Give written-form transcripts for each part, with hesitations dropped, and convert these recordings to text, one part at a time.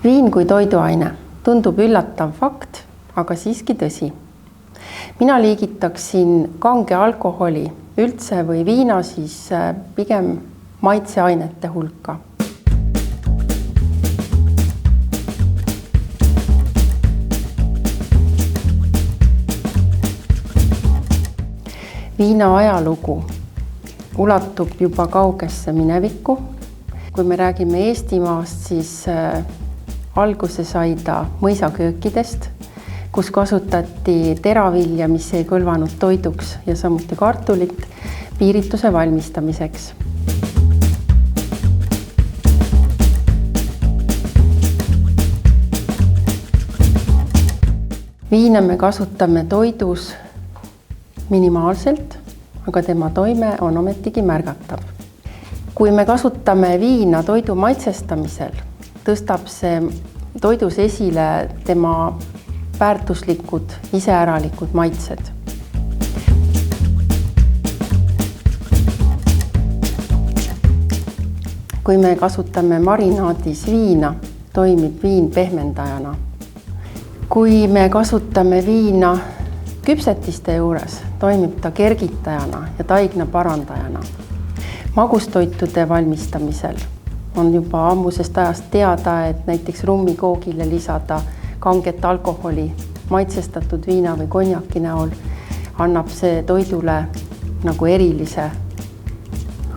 Viin kui toiduaine tundub üllatav fakt, aga siiski tõsi. Mina liigitaksin kange alkoholi üldse või viina siis pigem maitseainete hulka. Viina ajalugu ulatub juba kaugesse minevikku. Kui me räägime Eestimaast, siis alguse sai ta mõisaköökidest, kus kasutati teravilja, mis ei kõlvanud toiduks ja samuti kartulit piirituse valmistamiseks. Viina me kasutame toidus minimaalselt, aga tema toime on ometigi märgatav. Kui me kasutame viina toidu maitsestamisel, tõstab see toidus esile tema väärtuslikud iseäralikud maitsed. Kui me kasutame marinaadis viina, toimib viin pehmendajana. Kui me kasutame viina küpsetiste juures, toimib ta kergitajana ja taigna parandajana. Magustoitude valmistamisel on juba ammusest ajast teada, et näiteks rummikoogile lisada kanget alkoholi maitsestatud viina või konjaki näol annab see toidule nagu erilise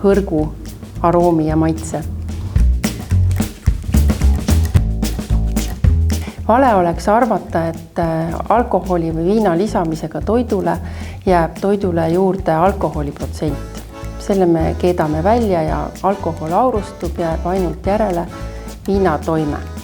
hõrgu aroomi ja maitse. Vale oleks arvata, et alkoholi või viina lisamisega toidule jääb toidule juurde alkoholiprotsent. Selle me keedame välja ja alkohol aurustub, jääb ainult järele viina toime.